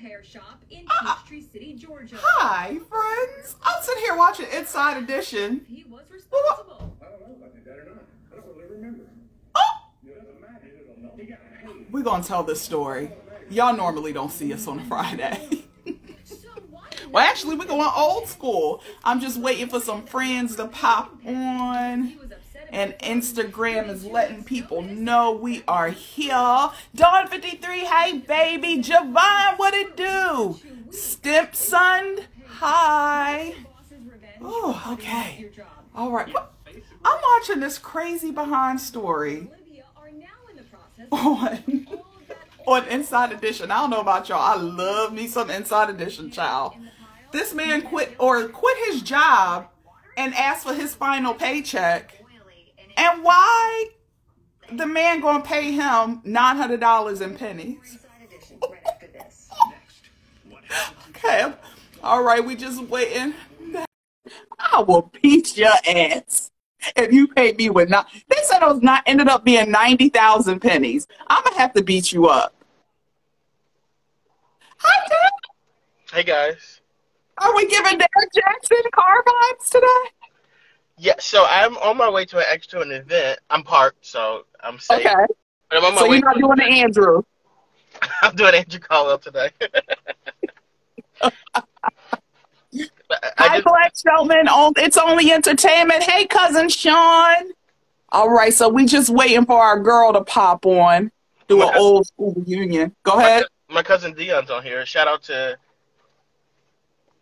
repair shop in Peachtree City, Georgia. Hi, friends. I'm sitting here watching Inside Edition. He was responsible. I don't know if I did that or not. I don't really remember. We're going to tell this story. Y'all normally don't see us on a Friday. Well, actually, we're going old school. I'm just waiting for some friends to pop on. And Instagram is letting people know we are here. Dawn 53, hey baby. Javon, what it do? Stepson, hi. Oh, okay. All right. I'm watching this crazy behind story on Inside Edition. I don't know about y'all. I love me some Inside Edition, child. This man quit his job and asked for his final paycheck. And why the man gonna pay him $900 in pennies? Okay, all right, we just waiting. I will beat your ass if you pay me with not. They said it was not ended up being 90,000 pennies. I'm gonna have to beat you up. Hi, Dad. Hey guys. Are we giving Derek Jackson car vibes today? Yeah, so I'm on my way to an event. I'm parked, so I'm safe. Okay. But I'm on my So way you're not doing the Andrew. I'm doing Andrew Caldwell today. Hi, Black Shelton. It's only entertainment. Hey, cousin Sean. All right, so we just waiting for our girl to pop on, do an old school reunion. Go ahead. My cousin Dion's on here. Shout out to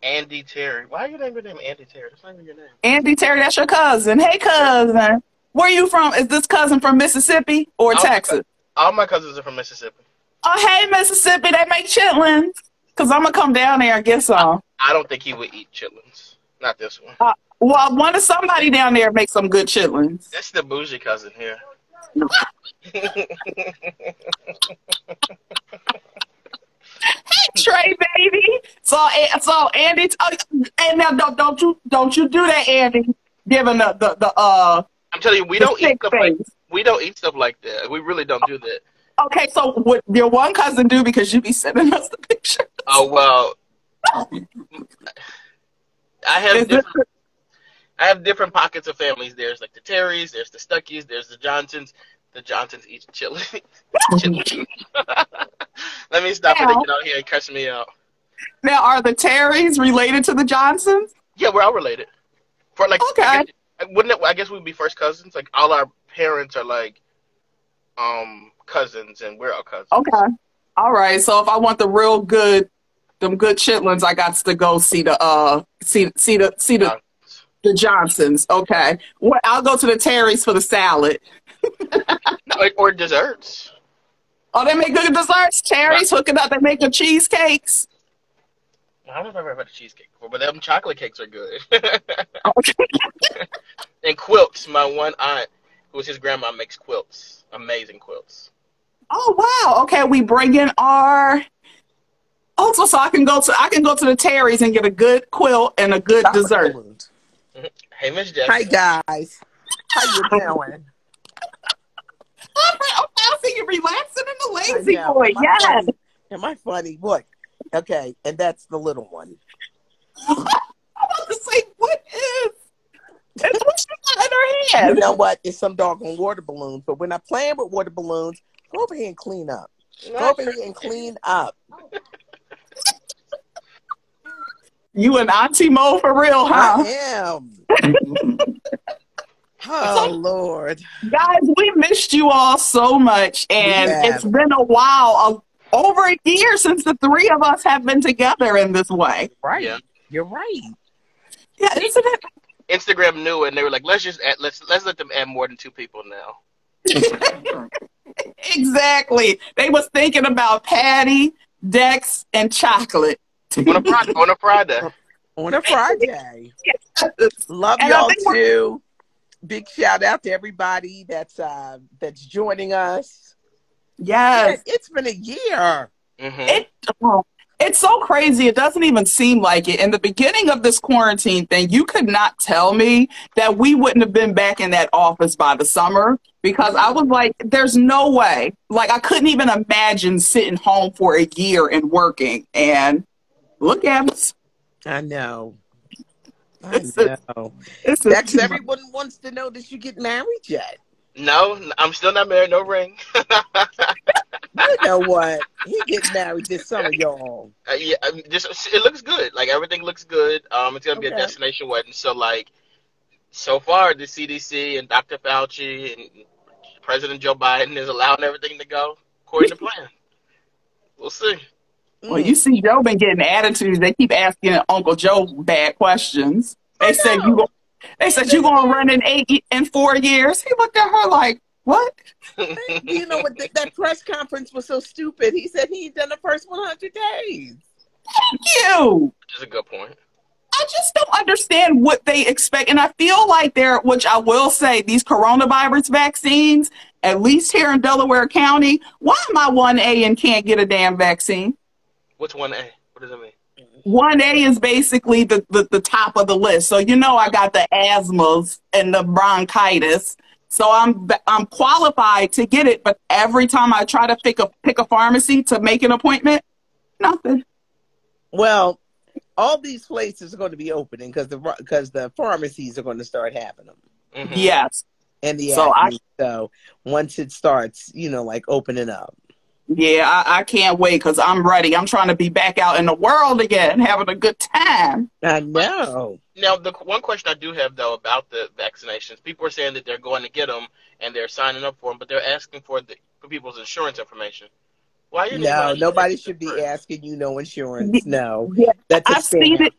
Andy Terry. Why are you naming your name Andy Terry? That's not even your name. Andy Terry, that's your cousin. Hey, cousin. Where you from? Is this cousin from Mississippi or Texas? All my cousins are from Mississippi. Oh, hey, Mississippi. They make chitlins. Because I'm going to come down there and get some. I don't think he would eat chitlins. Not this one. Well, I wanted somebody down there to make some good chitlins. That's the bougie cousin here. Hey, Trey, baby. So Andy. And now don't you do that, Andy. Giving the I'm telling you, we don't eat stuff like that. We really don't do that. Okay, so what your one cousin do, because you be sending us the picture? Oh well, I have different pockets of families. There's like the Terrys, there's the Stuckies, there's the Johnsons. The Johnsons eat chili. Let me stop it and get out here and cuss me out. Now, are the Terrys related to the Johnsons? Yeah, we're all related. For like, okay. I guess we'd be first cousins. Like all our parents are like cousins, and we're all cousins. Okay. All right. So if I want them good chitlins, I got to go see the Johnsons. Okay. Well, I'll go to the Terrys for the salad. Or desserts. Oh, they make good desserts. Terry's hooking up. They make the cheesecakes. I don't know if I've ever had a cheesecake before, but them chocolate cakes are good. And quilts. My one aunt, who's his grandma, makes quilts. Amazing quilts. Oh wow! Okay, we bring in our. Also, so I can go to the Terry's and get a good quilt and a good dessert. Hey, Miss Jessica. Hi guys. How you doing? I see you relaxing in the lazy boy. Yes. Am I funny? Look. Okay, and that's the little one. I'm about to say, what is? It's what she got in her hand. You know what? It's some doggone water balloons. But when I'm playing with water balloons, go over here and clean up. Go over here and clean up. You and Auntie Mo for real, huh? I am. Oh, Lord. Guys, we missed you all so much. And it's been a while, over a year since the three of us have been together in this way. Right. Yeah. You're right. Yeah, isn't it? Instagram knew it, and they were like, let's let them add more than 2 people now. Exactly. They was thinking about Patty, Dex, and Chocolate. On a Friday. On a Friday. Love y'all too. Big shout out to everybody that's joining us. Yes. It's been a year. Mm-hmm. It's so crazy. It doesn't even seem like it. In the beginning of this quarantine thing, you could not tell me that we wouldn't have been back in that office by the summer because I was like, there's no way. Like, I couldn't even imagine sitting home for a year and working. And look at us. I know. It's Dex, everyone wants to know that you get married yet. No, I'm still not married. No ring. You know what? He getting married this summer, y'all. Yeah, it looks good. Like everything looks good. It's gonna be a destination wedding. So like, so far the CDC and Dr. Fauci and President Joe Biden is allowing everything to go according to plan. We'll see. Well, you see, Joe been getting attitudes. They keep asking Uncle Joe bad questions. They said you gonna run in 4 years. He looked at her like, what? You know what? That press conference was so stupid. He said he'd done the first 100 days. Thank you. That's a good point. I just don't understand what they expect. And I feel like which I will say, these coronavirus vaccines, at least here in Delaware County, why am I 1A and can't get a damn vaccine? What's 1A? What does that mean? 1A is basically the top of the list. So, I got the asthmas and the bronchitis. So I'm qualified to get it. But every time I try to pick a pharmacy to make an appointment, nothing. Well, all these places are going to be opening because the pharmacies are going to start having them. Mm-hmm. Yes. And so once it starts, like opening up. Yeah, I can't wait because I'm ready. I'm trying to be back out in the world again, having a good time. I know. Now, the one question I do have, though, about the vaccinations, people are saying that they're going to get them and they're signing up for them, but they're asking for people's insurance information. Why? No, nobody should be asking you no insurance. No. Yeah, that's a I've seen it.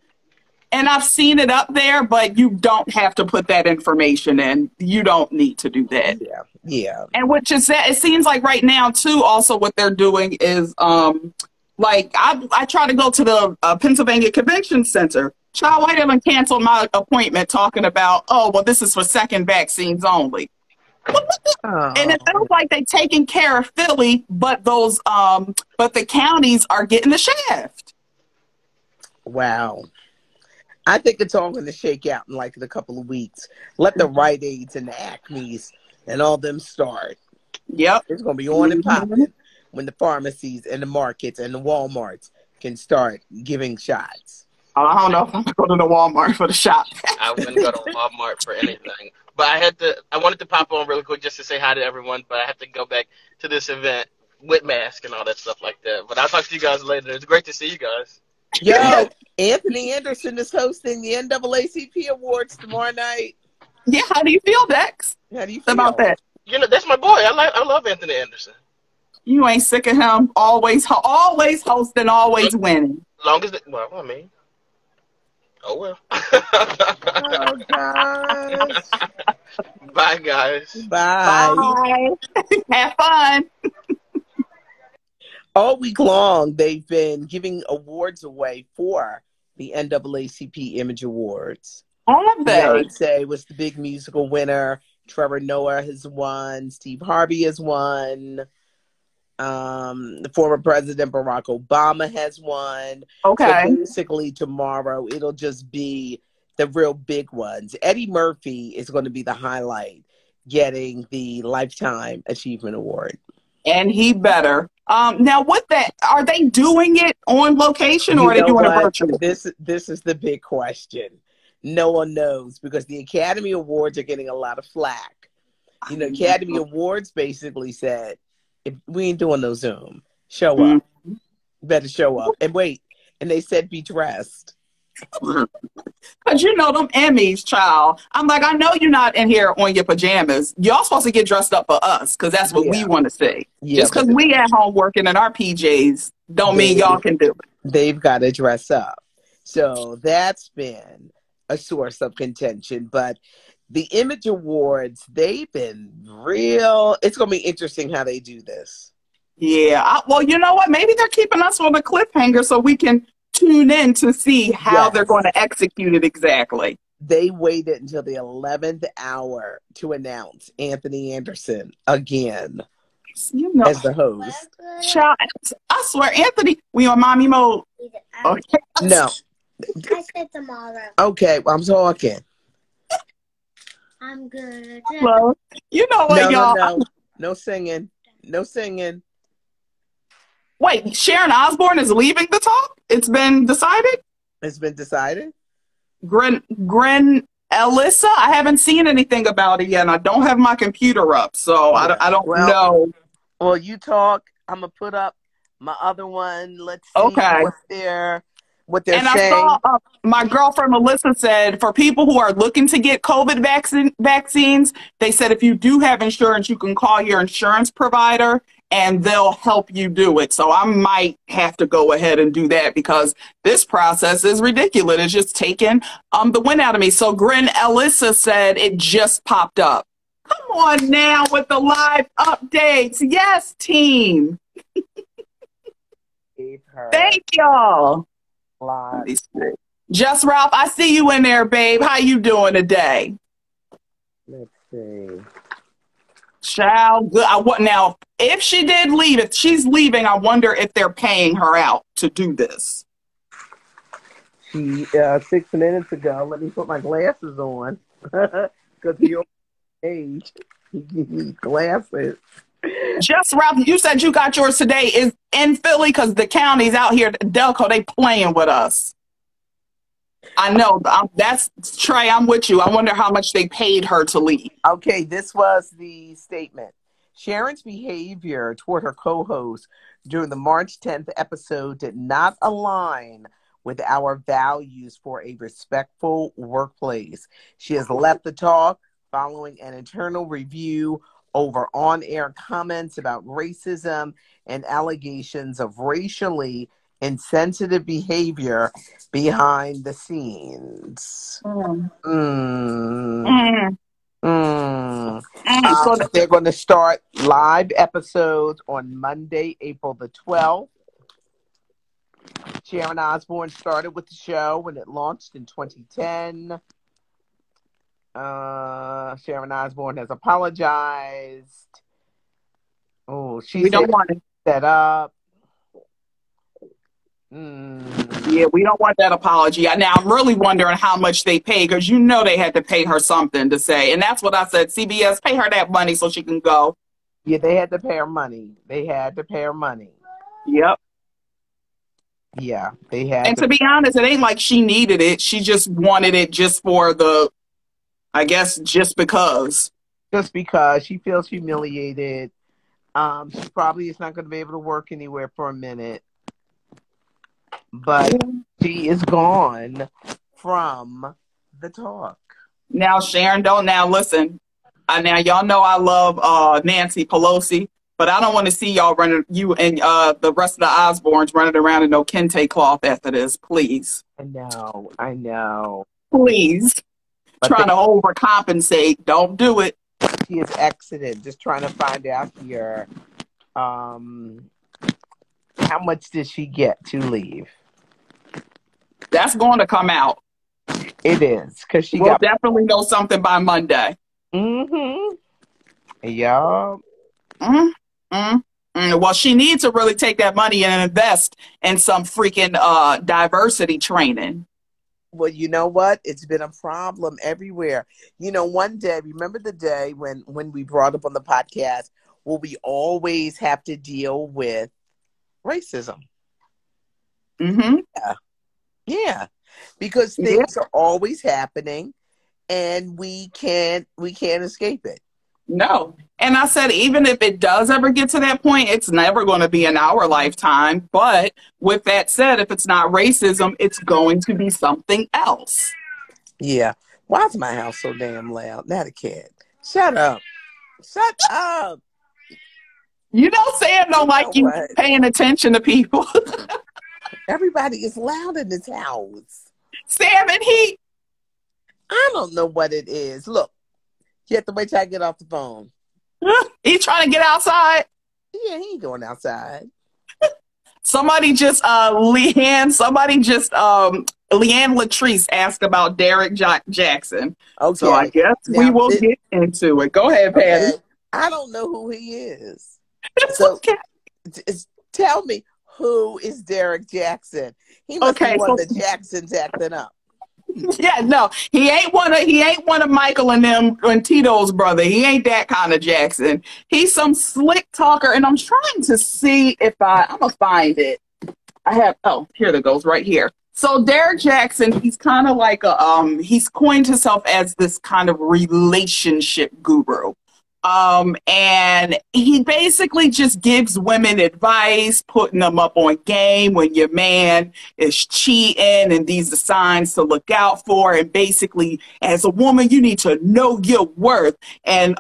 And I've seen it up there, but you don't have to put that information in. You don't need to do that. Yeah. And which is that it seems like right now too. Also, what they're doing is like I try to go to the Pennsylvania Convention Center. Child, I didn't cancel my appointment talking about this is for second vaccines only. And it feels like they're taking care of Philly, but but the counties are getting the shaft. Wow. I think it's all going to shake out in like a couple of weeks. Let the Rite Aids and the Acmes and all them start. Yep. It's going to be on and popping when the pharmacies and the markets and the Walmarts can start giving shots. I don't know if I'm going to go to the Walmart for the shot. I wouldn't go to Walmart for anything. But I wanted to pop on really quick just to say hi to everyone, but I have to go back to this event with mask and all that stuff like that. But I'll talk to you guys later. It's great to see you guys. Yo, Anthony Anderson is hosting the NAACP Awards tomorrow night. Yeah, how do you feel, Dex? How do you feel about that? That's my boy. I love Anthony Anderson. You ain't sick of him. Always hosting, always winning. Long as oh well. Oh gosh. Bye, guys. Bye. Have fun. All week long, they've been giving awards away for the NAACP Image Awards. Have they? Beyonce was the big musical winner. Trevor Noah has won. Steve Harvey has won. The former President Barack Obama has won. Okay. So basically, tomorrow, it'll just be the real big ones. Eddie Murphy is going to be the highlight, getting the Lifetime Achievement Award. And he better. Now, are they doing it on location or are they doing it virtually? This is the big question. No one knows because the Academy Awards are getting a lot of flack. Academy Awards basically said, if we ain't doing no Zoom, show up. You better show up. And wait. And they said be dressed. Because them Emmys, child. I'm like, I know you're not in here on your pajamas. Y'all supposed to get dressed up for us because that's what we want to see. Yeah, just because we at home working in our PJs don't mean y'all can do it. They've got to dress up. So that's been a source of contention. But the Image Awards, they've been real. It's going to be interesting how they do this. Yeah. Well, you know what? Maybe they're keeping us on a cliffhanger so we can tune in to see how they're going to execute it exactly. They waited until the 11th hour to announce Anthony Anderson again as the host. Child, I swear, Anthony, we on mommy mode. Okay. No. I said tomorrow. Okay, well, I'm talking. I'm good. Well, you know what, y'all? No singing. No singing. Wait, Sharon Osbourne is leaving the talk? It's been decided? It's been decided? Gren Elissa? I haven't seen anything about it yet, and I don't have my computer up, so Yeah. I don't know. Well, you talk. I'm going to put up my other one. Let's see Okay. what they're And saying. I saw my girlfriend Melissa said for people who are looking to get COVID vaccines, they said if you do have insurance, you can call your insurance provider and they'll help you do it. So I might have to go ahead and do that because this process is ridiculous. It's just taking the wind out of me. So Gren Elissa said it just popped up. Come on now with the live updates. Yes, team. Thank y'all. Just Ralph, I see you in there, babe. How you doing today? Let's see. Child, good. Now, if she did leave, if she's leaving, I wonder if they're paying her out to do this. 6 minutes ago, let me put my glasses on because your age, you need glasses. Just Ralph, you said you got yours today. Is in Philly because the counties out here, Delco, they playing with us. I know. That's Trey. I'm with you. I wonder how much they paid her to leave. Okay, this was the statement. Sharon's behavior toward her co-host during the March 10th episode did not align with our values for a respectful workplace. She has left the talk following an internal review over on-air comments about racism and allegations of racially insensitive behavior behind the scenes. So they're going to start live episodes on Monday, April the 12th. Sharon Osbourne started with the show when it launched in 2010. Sharon Osbourne has apologized. Oh, we don't want it set up. Yeah, we don't want that apology. Now, I'm really wondering how much they pay because you know they had to pay her something to say. And that's what I said. CBS, pay her that money so she can go. Yeah, they had to pay her money. Yep. Yeah, they had. And to be honest, it ain't like she needed it. She just wanted it just for I guess, just because. Just because she feels humiliated. She probably is not going to be able to work anywhere for a minute. But she is gone from the talk. Now, Sharon, listen. Now, y'all know I love Nancy Pelosi, but I don't want to see y'all you and the rest of the Osbournes running around in no kente cloth after this, please. I know. Please. But trying to overcompensate. Don't do it. She is exited. Just trying to find out here. How much did she get to leave? That's going to come out. It is because we'll definitely know something by Monday. Yeah. Well, she needs to really take that money and invest in some freaking diversity training. Well, you know what? It's been a problem everywhere. You know, one day, remember the day when we brought up on the podcast, will we always have to deal with racism? Yeah. Because things are always happening and we can't escape it. No. And I said, even if it does ever get to that point, it's never going to be in our lifetime. But with that said, if it's not racism, it's going to be something else. Yeah. Why is my house so damn loud? Not a kid. Shut up. You know, Sam don't like you paying attention to people. Everybody is loud in this house. Sam and he. I don't know what it is. Look, you have to wait till I get off the phone. He's trying to get outside. Yeah, he ain't going outside. Somebody just, Leanne Latrice asked about Derek Jackson. Okay. So I guess we will get into it. Go ahead, Patty. I don't know who he is. It's okay. Tell me, Who is Derek Jackson? He must be Okay, one so of the Jacksons acting up. yeah, no, he ain't one of Michael and them and Tito's brother. He ain't that kind of Jackson. He's some slick talker, and I'm trying to see if I'm gonna find it. I have here it goes right here. So Derek Jackson, he's kind of like he's coined himself as this kind of relationship guru. And he basically just gives women advice, putting them up on game when your man is cheating, and these are signs to look out for. And basically, as a woman, you need to know your worth. And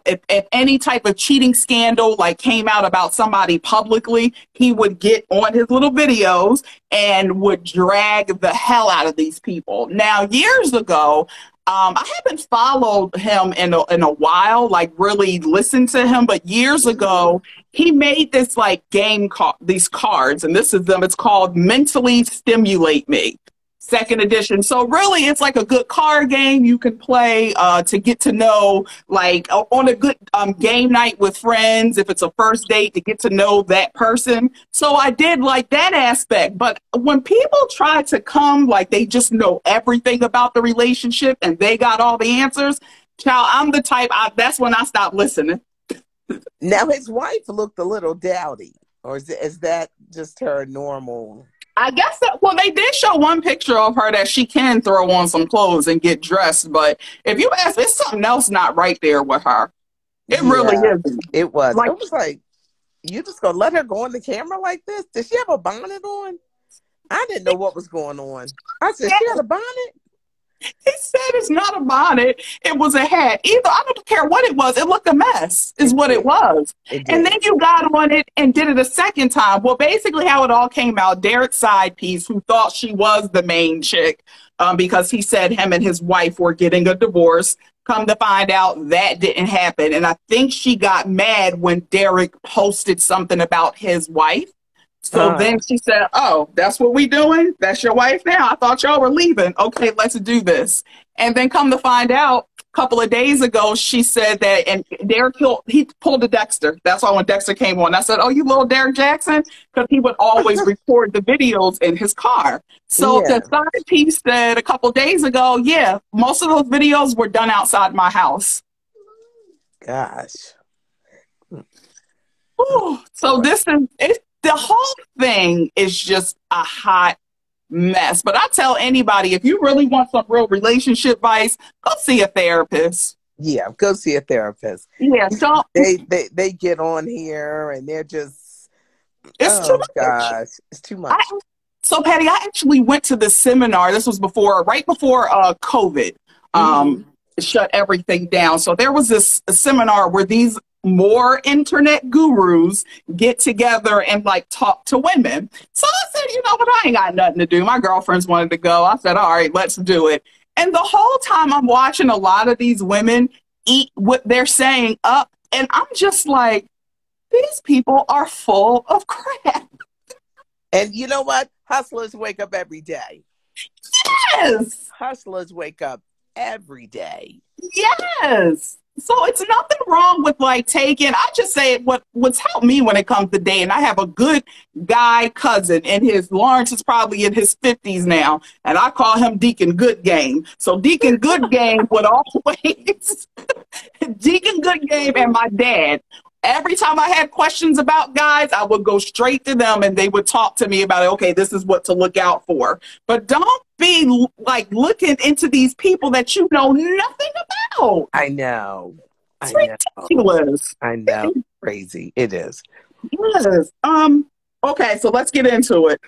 if any type of cheating scandal like came out about somebody publicly, he would get on his little videos and would drag the hell out of these people. Now, years ago, I haven't followed him in a while, like really listened to him. But years ago, he made this like these cards, and this is them. It's called Mentally Stimulate Me, second edition. So really, it's like a good card game you can play to get to know, like on a good game night with friends. If it's a first date, to get to know that person. So I did like that aspect. But when people try to come like they just know everything about the relationship and they got all the answers, child, I'm the type. That's when I stopped listening. Now his wife looked a little dowdy, or is that just her normal? I guess that, well, they did show one picture of her that she can throw on some clothes and get dressed. But if you ask, there's something else not right there with her. It really isn't. It was. Like, it was like, you just gonna let her go on the camera like this? Did she have a bonnet on? I didn't know what was going on. I said, she had a bonnet? he said it's not a bonnet. It was a hat. Either, I don't care what it was. It looked a mess is what it was. And then you got on it and did it a second time. Well, basically how it all came out, Derek's side piece, who thought she was the main chick because he said him and his wife were getting a divorce. Come to find out that didn't happen. And I think she got mad when Derek posted something about his wife. So then she said, oh, that's what we doing? That's your wife now? I thought y'all were leaving. Okay, let's do this. And then come to find out, a couple of days ago, she said that, and Derek, he pulled a Dexter. That's why when Dexter came on, I said, oh, you little Derek Jackson? Because he would always record the videos in his car. So the side piece said a couple of days ago, yeah, most of those videos were done outside my house. Gosh. Ooh, so this is, the whole thing is just a hot mess. But I tell anybody, if you really want some real relationship advice, go see a therapist. Yeah, go see a therapist. Yeah, so they get on here and they're just, it's too much. Gosh, it's too much. So Patty, I actually went to the seminar. This was right before COVID shut everything down. So there was this seminar where these more internet gurus get together and like talk to women. So I said, you know what, I ain't got nothing to do. My girlfriends wanted to go. I said, all right, let's do it. And the whole time I'm watching a lot of these women eat what they're saying up. And I'm just like, these people are full of crap. And you know what? Hustlers wake up every day. Yes. Hustlers wake up every day. Yes. So it's nothing wrong with like taking, I just say what's helped me when it comes to dating. I have a good guy cousin Lawrence is probably in his 50s now. And I call him Deacon Good Game. So Deacon Good Game would always, Deacon Good Game and my dad, every time I had questions about guys, I would go straight to them and they would talk to me about, okay, this is what to look out for. But don't be like looking into these people that you know nothing about. I know. It's ridiculous. I know. Crazy. It is. Yes. Okay, so let's get into it.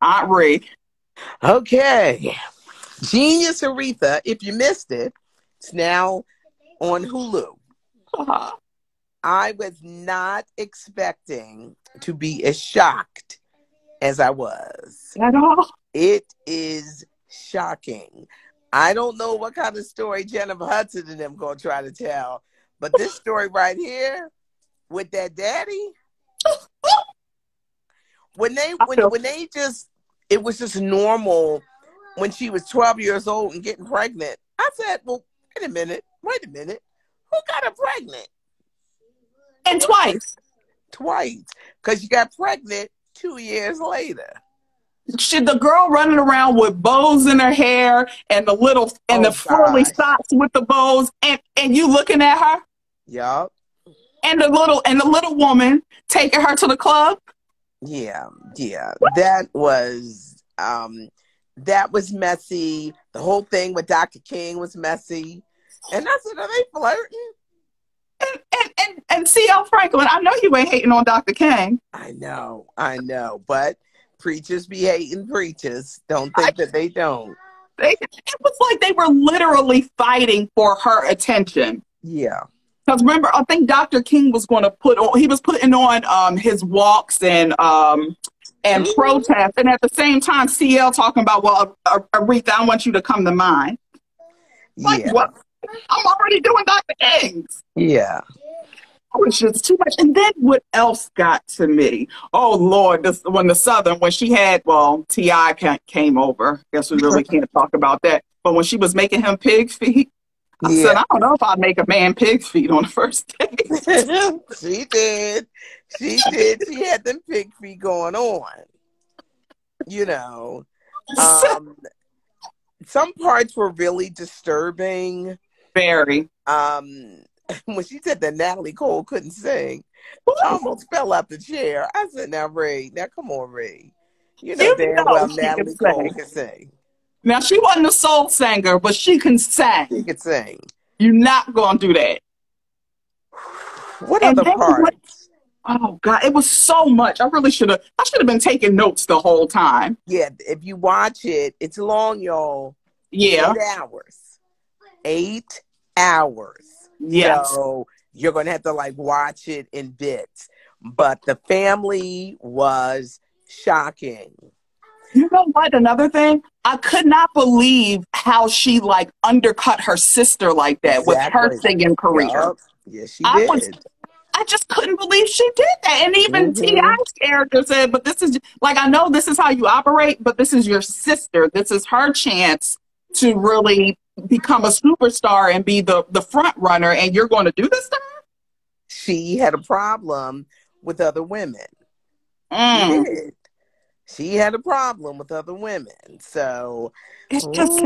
Aunt Ree. Okay. Genius Aretha, if you missed it, it's now on Hulu. I was not expecting to be as shocked as I was. At all? It is shocking. I don't know what kind of story Jennifer Hudson and them going to try to tell, but this story right here with that daddy, it was just normal when she was 12 years old and getting pregnant. I said, well, wait a minute. Who got her pregnant? And twice. Because you got pregnant 2 years later. The girl running around with bows in her hair and the frilly Gosh. socks with the bows, and you looking at her, Yup. and the little woman taking her to the club. Yeah. That was messy. The whole thing with Dr. King was messy. And I said, are they flirting? And C.L. Franklin, I know you ain't hating on Dr. King. I know. But preachers be hating preachers. Don't think that they don't. It was like they were literally fighting for her attention. Yeah. Because remember, I think Dr. King was going to putting on his walks and protests, and at the same time, CL talking about, well, Aretha, I want you to come to mine. Like, what? I'm already doing Dr. King's. Yeah. It was just too much. And then what else got to me? Oh, Lord, when she had, T.I. came over. Guess we really can't talk about that. But when she was making him pig feet, I said, I don't know if I'd make a man pig feet on the first date. She did. She had them pig feet going on. You know. Some parts were really disturbing. Very. When she said that Natalie Cole couldn't sing, I almost fell out the chair. I said, now, Ray, come on, Ray. You know damn well Natalie Cole can sing. Now, she wasn't a soul singer, but she can sing. She can sing. You're not going to do that. What other parts? Oh, God, it was so much. I should have been taking notes the whole time. Yeah, if you watch it, it's long, y'all. Yeah. 8 hours. 8 hours. Yes. So you're going to have to watch it in bits. But the family was shocking. You know what? Another thing, I could not believe how she undercut her sister like that with her singing career. Yep. Yes, she did. I just couldn't believe she did that. And even T.I.'s character said, but this is, I know this is how you operate, but this is your sister. This is her chance to really become a superstar and be the front runner, and you're going to do this to her? She had a problem with other women. Mm. She did. She had a problem with other women. So it's just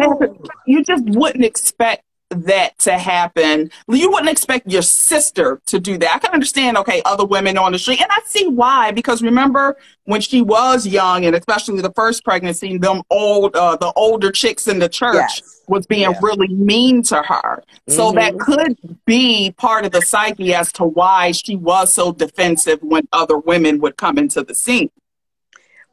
you just wouldn't expect that to happen. You wouldn't expect your sister to do that. I can understand, other women on the street, and I see why, because remember when she was young, and especially the first pregnancy, the older chicks in the church was being really mean to her. So that could be part of the psyche as to why she was so defensive when other women would come into the scene.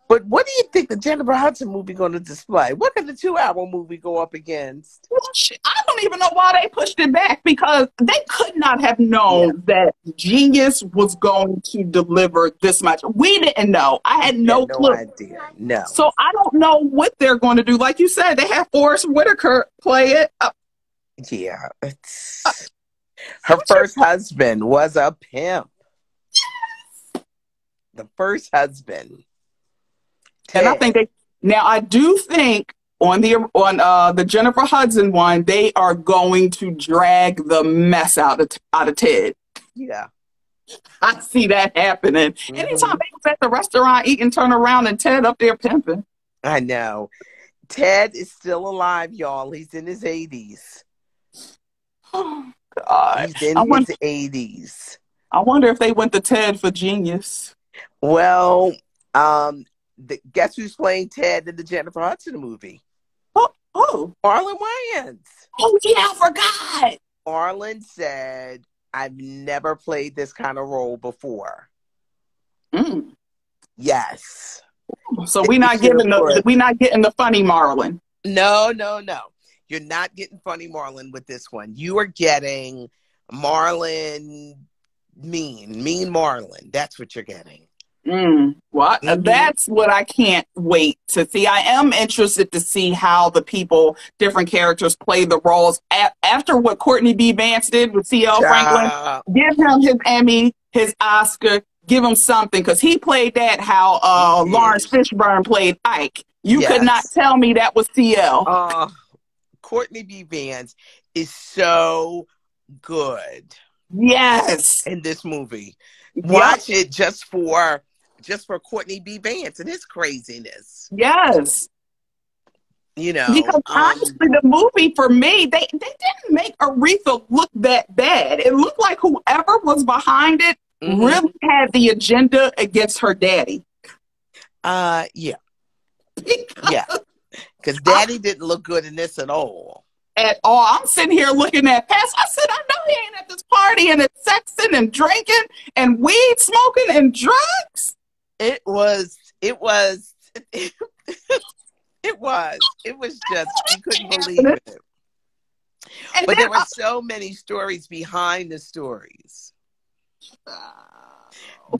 But what do you think the Jennifer Hudson movie going to display? What can the 2-hour movie go up against? Well, I don't even know why they pushed it back, because they could not have known that Genius was going to deliver this much. We didn't know. I had no clue. Idea. No. So I don't know what they're going to do. Like you said, they have Forrest Whitaker play it. Yeah. Her first husband was a pimp. Yes. The first husband. And I think I do think on the Jennifer Hudson one, they are going to drag the mess out of Ted. Yeah. I see that happening. Anytime they was at the restaurant eating, turn around and Ted up there pimping. I know. Ted is still alive, y'all. He's in his 80s. Oh, God. He's in his 80s. I wonder if they went to Ted for Genius. Well, guess who's playing Ted in the Jennifer Hudson movie? Oh. Marlon Wayans. Oh, yeah, I forgot. Marlon said, I've never played this kind of role before. Yes. So we're not getting the funny Marlon. No. You're not getting funny Marlon with this one. You are getting Marlon mean Marlon. That's what you're getting. That's what I can't wait to see. I am interested to see how different characters play the roles after what Courtney B. Vance did with C.L. Franklin. Give him his Emmy, his Oscar, give him something, because he played that how Lawrence Fishburne played Ike. You could not tell me that was C.L. Courtney B. Vance is so good. Yes. In this movie. Watch it just for just for Courtney B. Vance and his craziness. Yes. You know, Because honestly, the movie for me, they didn't make Aretha look that bad. It looked like whoever was behind it really had the agenda against her daddy. Yeah. Yeah. Because daddy didn't look good in this at all. At all. I'm sitting here looking at Pass. I said, I know he ain't at this party and it's sexing and drinking and weed smoking and drugs. It was it was just, you couldn't believe it. And But there were so many stories behind the stories.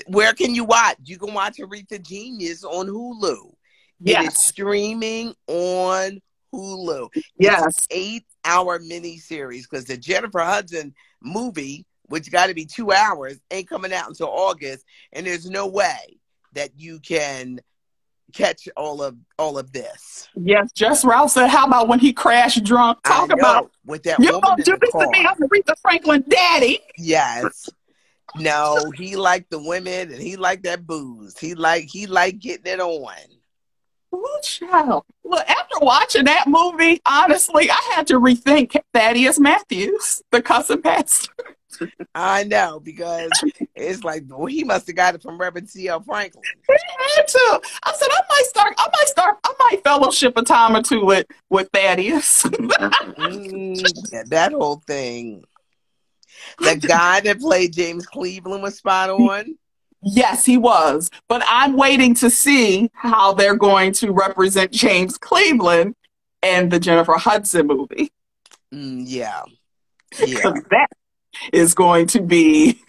Where can you watch? You can watch Aretha Genius on Hulu. Yes. It is streaming on Hulu. Yes. It's an 8-hour miniseries because the Jennifer Hudson movie, which got to be 2 hours, ain't coming out until August, and there's no way that you can catch all of this. Yes, Just Ralph said, how about when he crashed drunk? Talk about with that you woman gonna in do the this car. to me? I'm Aretha Franklin daddy. Yes. No, he liked the women and he liked that booze. He liked getting it on. Oh, child. Well, after watching that movie, honestly, I had to rethink Thaddeus Matthews, the cussing pastor. I know, because it's like, well, he must have got it from Reverend C.L. Franklin. He had to. I said, I might fellowship a time or two with Thaddeus. Yeah, that whole thing. The guy that played James Cleveland was spot on. Yes, he was. But I'm waiting to see how they're going to represent James Cleveland in the Jennifer Hudson movie. Yeah. That is going to be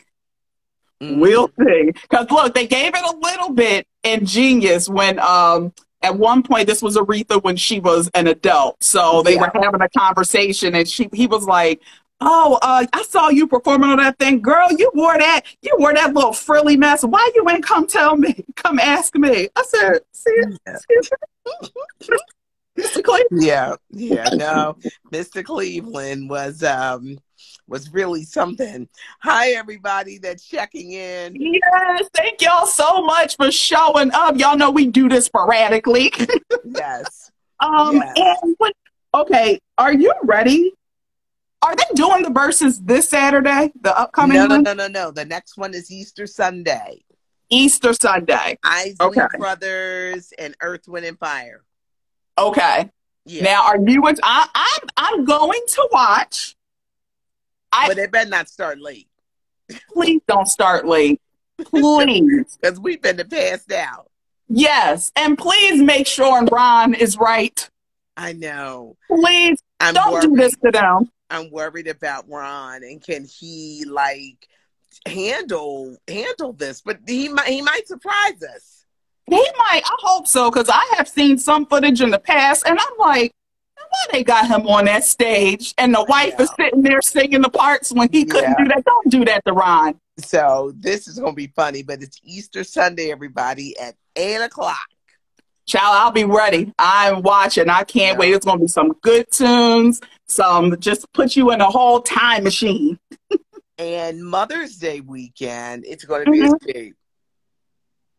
real thing. Because look, they gave it a little bit in Genius when at one point this was Aretha when she was an adult. So they were having a conversation and he was like, oh, I saw you performing on that thing. Girl, you wore that little frilly mess. Why you ain't come tell me? Come ask me. I said, excuse me. Mr. Cleveland. Yeah, no. Mr. Cleveland was really something. Hi, everybody that's checking in. Yes, thank y'all so much for showing up. Y'all know we do this sporadically. Yes. Okay, are you ready? Are they doing the verses this Saturday? The upcoming one? No. The next one is Easter Sunday. Easter Sunday. Isley Brothers and Earth, Wind, and Fire. Okay. Yeah. Now, are you? I'm going to watch. But it better not start late. Please don't start late. Please. Because we've been passed out. Yes. And please make sure Ron is right. I know. Please don't do this to them. I'm worried about Ron and can he handle this? But he might surprise us. He might. I hope so, because I have seen some footage in the past, and I'm like, why they got him on that stage and the wife is sitting there singing the parts when he couldn't do that? Don't do that to Ron. So this is going to be funny, but it's Easter Sunday, everybody, at 8:00. Child, I'll be ready. I'm watching. I can't wait. It's going to be some good tunes. Some just put you in a whole time machine. And Mother's Day weekend, it's going to be Escape.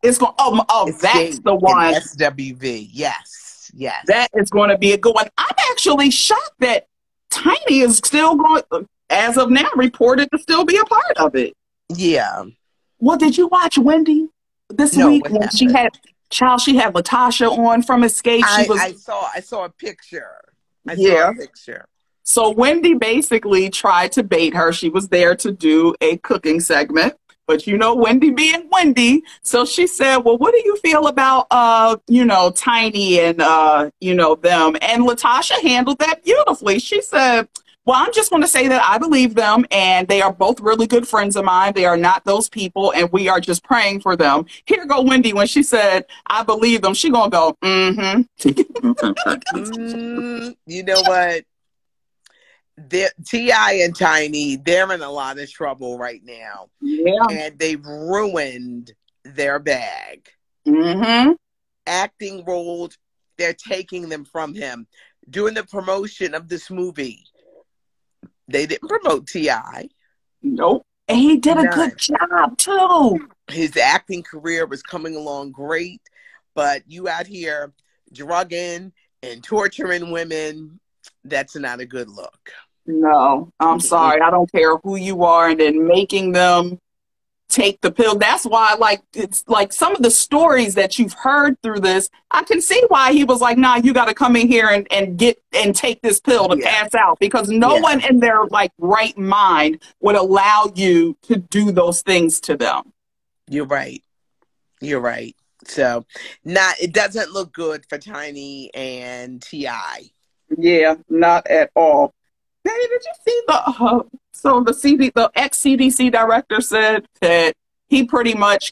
It's going. That's the one. SWV. Yes. That is going to be a good one. I'm actually shocked that Tiny is still going, as of now, reported to still be a part of it. Yeah. Well, did you watch Wendy this week when she had Latasha on from Escape? I saw a picture. I saw a picture. So Wendy basically tried to bait her. She was there to do a cooking segment, but Wendy being Wendy. So she said, well, what do you feel about, Tiny and, them? And Latasha handled that beautifully. She said, well, I'm just going to say that I believe them, and they are both really good friends of mine. They are not those people, and we are just praying for them. Here go Wendy. When she said, I believe them, she going to go, You know what? T.I. and Tiny, they're in a lot of trouble right now. Yeah. And they've ruined their bag. Acting roles, they're taking them from him. During the promotion of this movie, they didn't promote T.I. Nope. And he did a None. good job too. His acting career was coming along great, but you out here drugging and torturing women, that's not a good look. No, I'm sorry. I don't care who you are, and then making them take the pill. That's why, like, it's like some of the stories that you've heard through this, I can see why he was like, nah, you got to come in here and get and take this pill to pass out, because no one in their like right mind would allow you to do those things to them. You're right. You're right. So it doesn't look good for Tiny and T.I. Yeah, not at all. Hey, did you see the ex-CDC director said that he pretty much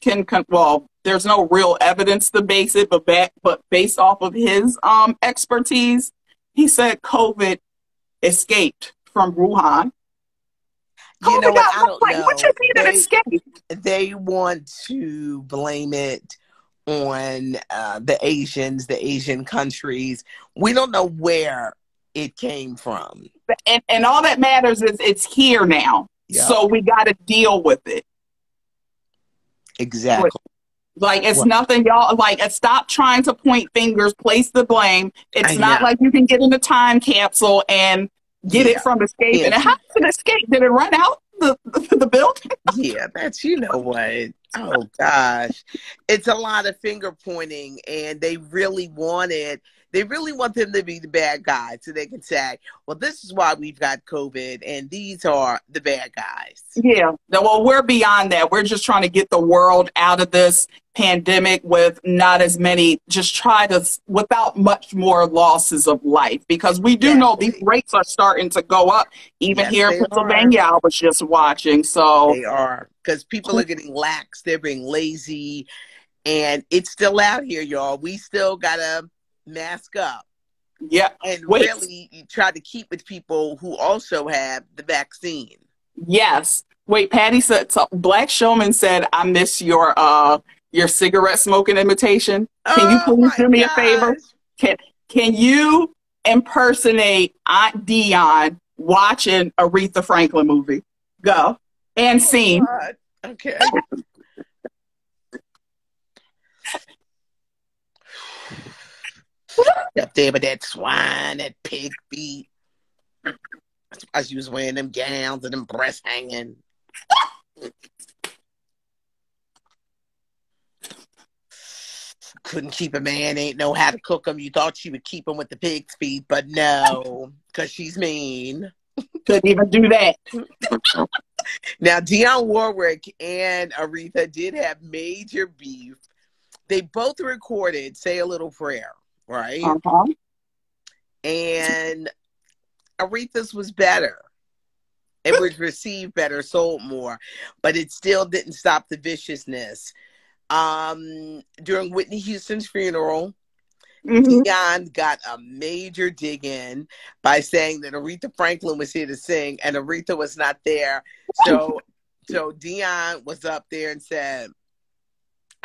there's no real evidence to base it, but based off of his expertise, he said COVID escaped from Wuhan. You know what? I don't know. What you mean it escaped? They want to blame it on the Asian countries. We don't know where it came from. And all that matters is it's here now. Yep. So we got to deal with it. Exactly. Like, it's nothing, y'all. Like, stop trying to point fingers, place the blame. It's not like you can get in a time capsule and get it from escape. And how did it escape? Did it run out the building? Yeah, that's, you know what? Oh, gosh. It's a lot of finger pointing, and they really want them to be the bad guys, so they can say, well, this is why we've got COVID, and these are the bad guys. Yeah. Well, we're beyond that. We're just trying to get the world out of this pandemic with not as many, without much more losses of life, because we do know these rates are starting to go up. Even here in Pennsylvania, I was just watching. So they are, because people are getting lax, they're being lazy, and it's still out here, y'all. We still gotta mask up. Yeah. And really try to keep with people who also have the vaccine. Yes. Wait, Patty said, Black Showman said, I miss your cigarette smoking imitation. Can you please do me a favor? Can you impersonate Aunt Dion watching Aretha Franklin movie? Go. And scene. Okay. Up there with that swine, that pig feet. As you was wearing them gowns and them breasts hanging. Couldn't keep a man, ain't know how to cook him. You thought she would keep him with the pig's feet, but no, because she's mean. Couldn't even do that. Now, Dionne Warwick and Aretha did have major beef. They both recorded Say a Little Prayer, right? Uh-huh. And Aretha's was better. It was received better, sold more, but it still didn't stop the viciousness. During Whitney Houston's funeral, Dionne got a major dig in by saying that Aretha Franklin was here to sing and Aretha was not there. So Dionne was up there and said,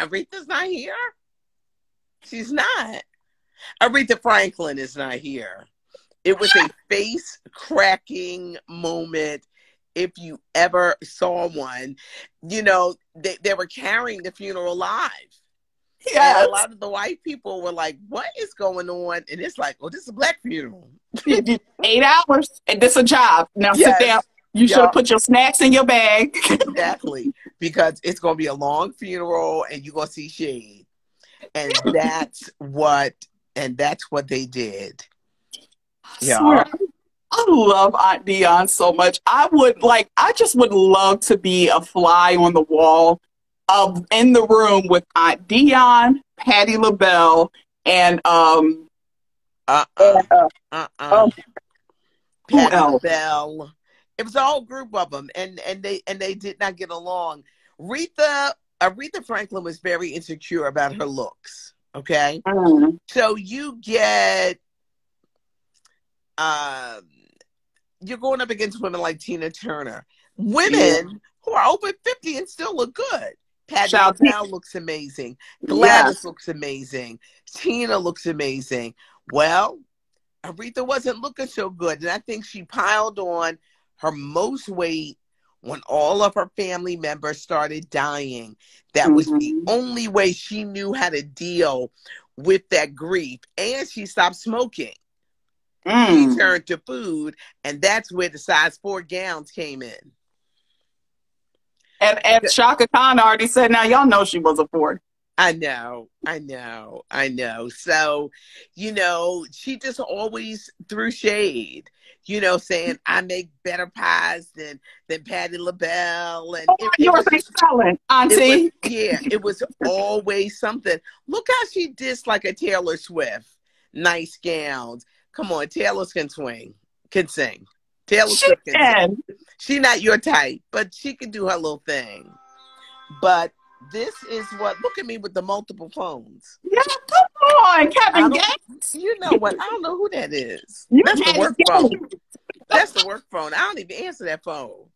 Aretha's not here? She's not. Aretha Franklin is not here. It was a face-cracking moment if you ever saw one. You know, they were carrying the funeral live. Yeah, and a lot of the white people were like, what is going on? And it's like, oh, this is a black funeral. 8 hours, and this a job. Now sit down. You should have put your snacks in your bag. Exactly, because it's going to be a long funeral, and you're going to see shade. And that's what they did. Yeah. I love Aunt Dionne so much. I just would love to be a fly on the wall in the room with Aunt Dionne, Patti LaBelle, and Patti LaBelle. It was a whole group of them, and they did not get along. Aretha Franklin was very insecure about her looks. Okay, so you get you're going up against women like Tina Turner, women who are over 50 and still look good. Patti LaBelle looks amazing. Gladys looks amazing. Tina looks amazing. Well, Aretha wasn't looking so good, and I think she piled on her most weight when all of her family members started dying. That was the only way she knew how to deal with that grief. And she stopped smoking. She turned to food, and that's where the size 4 gowns came in. And Shaka Khan already said, now y'all know she was a 4. I know. So, she just always threw shade, saying I make better pies than Patti LaBelle. And yours ain't selling, Auntie. It was always something. Look how she dissed like a Taylor Swift. Nice gowns. Come on, Taylor can sing. Taylor Swift can sing. She's not your type, but she can do her little thing. But this is look at me with the multiple phones. Yeah, come on, Kevin Gates. You know what? I don't know who that is. You That's the work phone. That's the work phone. I don't even answer that phone.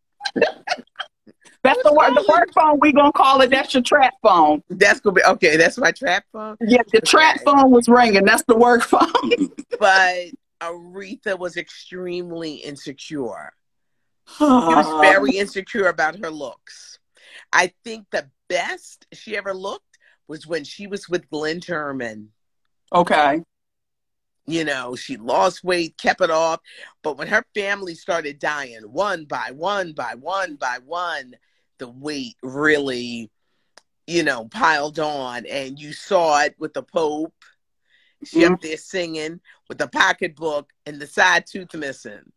That's the work phone. We gonna call it. That's your trap phone. That's gonna be okay. That's my trap phone. Yeah, the trap phone was ringing. That's the work phone. But Aretha was extremely insecure. She was very insecure about her looks. I think the best she ever looked was when she was with Glenn Turman. Okay. She lost weight, kept it off. But when her family started dying, one by one, the weight really, piled on. And you saw it with the Pope. She up there singing with the pocketbook and the side tooth missing.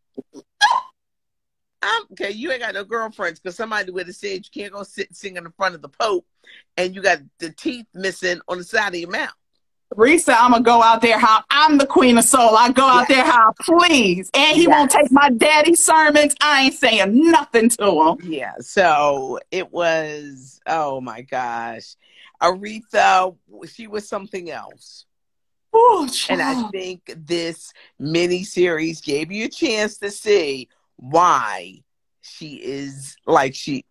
Okay, you ain't got no girlfriends because somebody would have said you can't go sit and sing in the front of the Pope and you got the teeth missing on the side of your mouth. Risa, I'm going to go out there how I'm the queen of soul. I go out there how I please. And he won't take my daddy's sermons. I ain't saying nothing to him. Yeah, so it was, oh my gosh. Aretha, she was something else. Ooh, and I think this mini-series gave you a chance to see why she is like she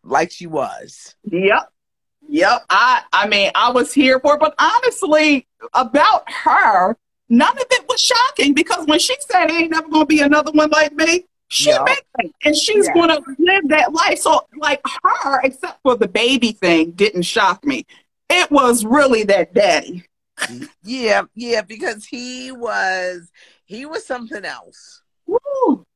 was. Yep. I mean, I was here for it, but honestly, about her, none of it was shocking because when she said ain't never gonna be another one like me, she meant it. And she's gonna live that life. So like her, except for the baby thing, didn't shock me. It was really that daddy. Yeah, because he was something else. Woo.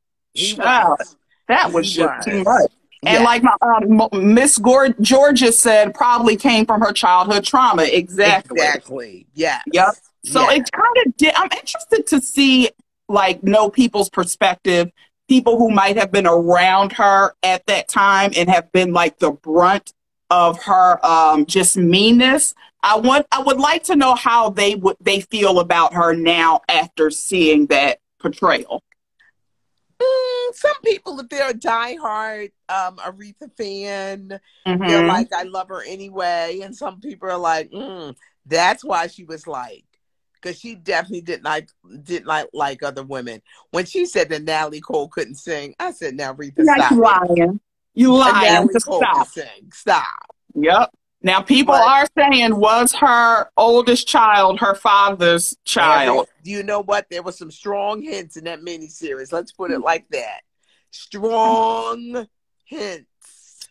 That was just too much. And like my Miss Georgia said, probably came from her childhood trauma. Exactly. Yeah. Yep. So it kind of did. I'm interested to see, know people's perspective, people who might have been around her at that time and have been the brunt of her just meanness. I would like to know how they feel about her now after seeing that portrayal. Some people, if they're a diehard Aretha fan, they're like, I love her anyway. And some people are like, that's why she was because she definitely didn't like other women. When she said that Natalie Cole couldn't sing, I said, now Aretha, stop. You lying. Natalie Cole can sing. Stop. Yep. Now, people are saying, was her oldest child her father's child? You know what? There were some strong hints in that miniseries. Let's put it like that. Strong hints.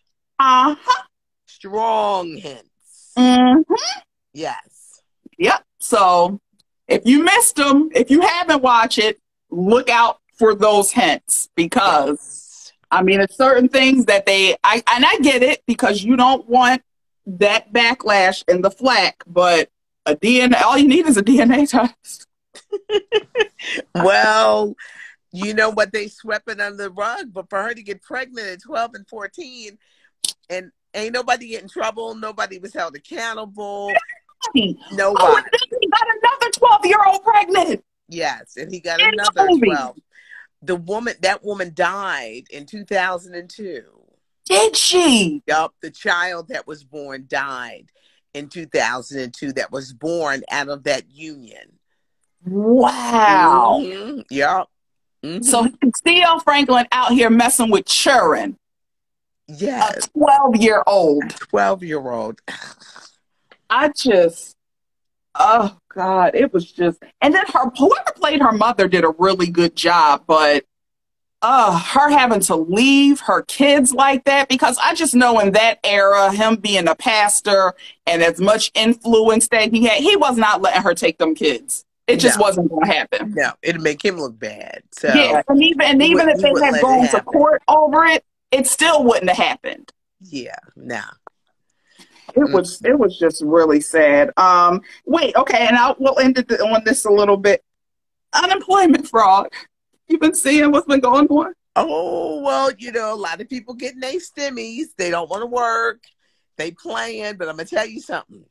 Strong hints. Yes. Yep. So, if you missed them, if you haven't watched it, look out for those hints because, I mean, it's certain things that I get it because you don't want that backlash and the flack, but a DNA, all you need is a DNA test. Well, you know what, they swept it under the rug, but for her to get pregnant at 12 and 14 and ain't nobody get in trouble, nobody was held accountable. Nobody. Oh, and then he got another 12-year-old pregnant. Yes, and he got another 12. That woman died in 2002. Did she? Yup. The child that was born died in 2002 that was born out of that union. Wow. Yup. So C.L. Franklin out here messing with children. Yes. A 12-year-old. 12-year-old. Oh God, it was just, and then whoever played her mother did a really good job, but her having to leave her kids like that, because I just know in that era, him being a pastor and as much influence that he had, he was not letting her take them kids. It just No. wasn't going to happen. No, it'd make him look bad. So Yeah, and even if they had gone to court over it, it still wouldn't have happened. Yeah, no. It was just really sad. Wait, okay, and we'll end it on this a little bit. Unemployment fraud. You've been seeing what's been going on? Oh, well, a lot of people getting their stimmies. They don't want to work. They playing, but I'm going to tell you something.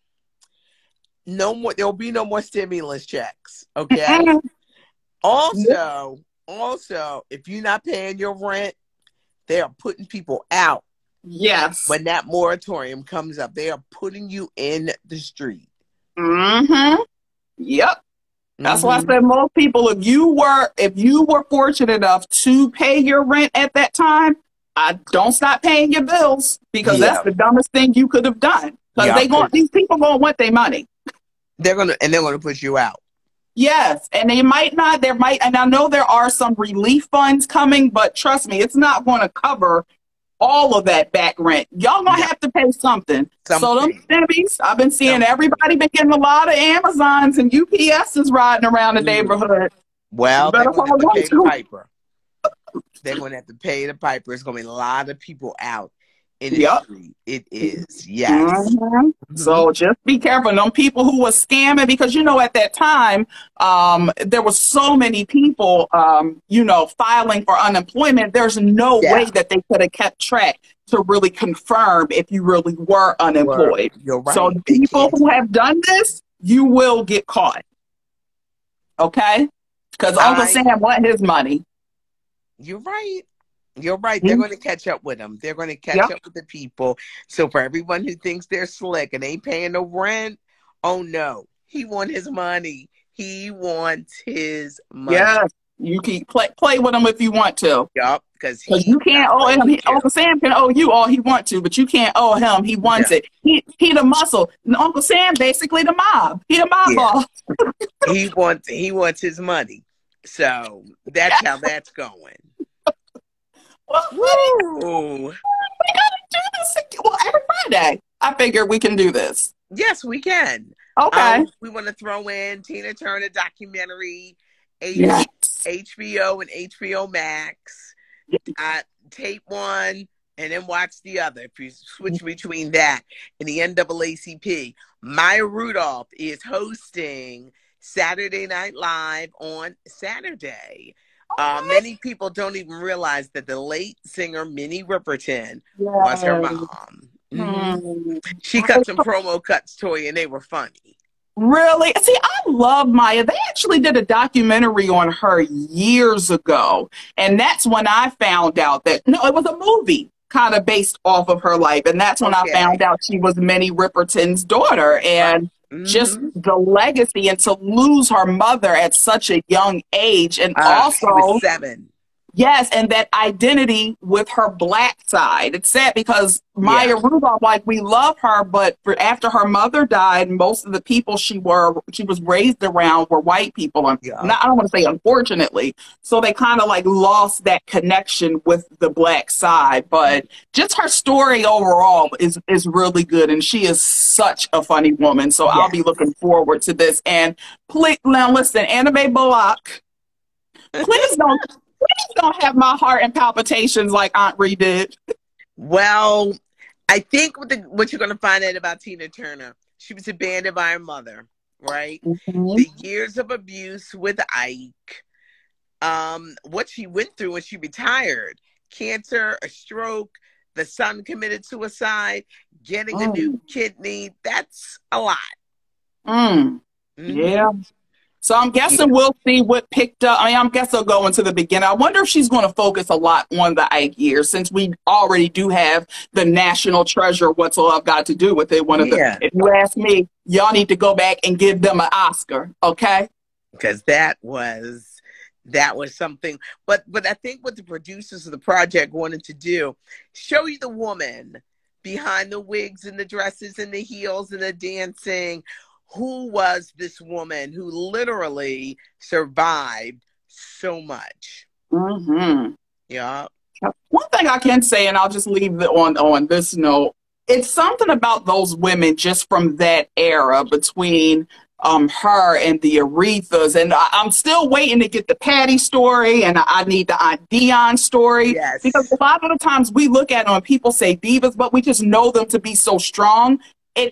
No more. There'll be no more stimulus checks. Okay. Also, if you're not paying your rent, they are putting people out. Yes. When that moratorium comes up, they are putting you in the street. Mm-hmm. Yep. That's why I said most people, if you were fortunate enough to pay your rent at that time, don't stop paying your bills, because that's the dumbest thing you could have done. Because these people gonna want their money. They're gonna push you out. Yes, and they might not. And I know there are some relief funds coming, but trust me, it's not going to cover all of that back rent. Y'all gonna have to pay something. So them stimmies, I've been seeing everybody been getting a lot of Amazons and UPSs riding around the neighborhood. Well, they're gonna have to pay the piper. They're gonna have to pay the piper. It's gonna be a lot of people out in the street. It is, yes. So just be careful. Them people who were scamming, because at that time, there were so many people, filing for unemployment. There's no way that they could have kept track to really confirm if you really were unemployed. You're right. So the people who have done this, you will get caught. Okay? Because Uncle Sam want his money. You're right. You're right. They're going to catch up with them. They're going to catch up with the people. So for everyone who thinks they're slick and ain't paying no rent, oh no, he wants his money. He wants his money. Yes, you can play with him if you want to. Yup, because you can't owe him. Uncle Sam can owe you all he wants to, but you can't owe him. He wants it. He the muscle. Uncle Sam basically the mob. He the mob boss. he wants his money. So that's how that's going. Well, we gotta do this every Friday. I figure we can do this. Yes, we can. Okay. We want to throw in Tina Turner documentary, Yes. HBO and HBO Max. Tape one and then watch the other. If you switch between that and the NAACP, Maya Rudolph is hosting Saturday Night Live on Saturday. Many people don't even realize that the late singer Minnie Riperton was her mom. She cut some promo cuts, Toy, and they were funny. Really? See, I love Maya. They actually did a documentary on her years ago. And that's when I found out that, no, it was a movie kind of based off of her life. And that's when I found out she was Minnie Riperton's daughter. And just the legacy, and to lose her mother at such a young age, and also she was 7. Yes, and that identity with her black side. It's sad because Maya Rudolph, like, we love her, but after her mother died, most of the people she was raised around were white people. I don't want to say unfortunately. So they kind of like lost that connection with the black side. But just her story overall is really good, and she is such a funny woman. So I'll be looking forward to this. And please, now listen, Anime Bullock, please don't have my heart in palpitations like Aunt Ree did. Well, I think what you're going to find out about Tina Turner, she was abandoned by her mother, right? The years of abuse with Ike, what she went through when she retired, cancer, a stroke, the son committed suicide, getting a new kidney, that's a lot. Yeah. So I'm guessing we'll see what picked up. I mean, I guess I'll go into the beginning. I wonder if she's going to focus a lot on the Ike years, since we already do have the national treasure, What's Love Got to Do with It? If you ask me, y'all need to go back and give them an Oscar, okay? Because that was something. But I think what the producers of the project wanted to do, show you the woman behind the wigs and the dresses and the heels and the dancing. Who was this woman who literally survived so much? Yeah. One thing I can say, and I'll just leave it on this note, it's something about those women just from that era between her and the Arethas, and I'm still waiting to get the Patty story, and I need the Aunt Dion story, because Yes. a lot of the times we look at them and people say divas, but we just know them to be so strong. Yeah.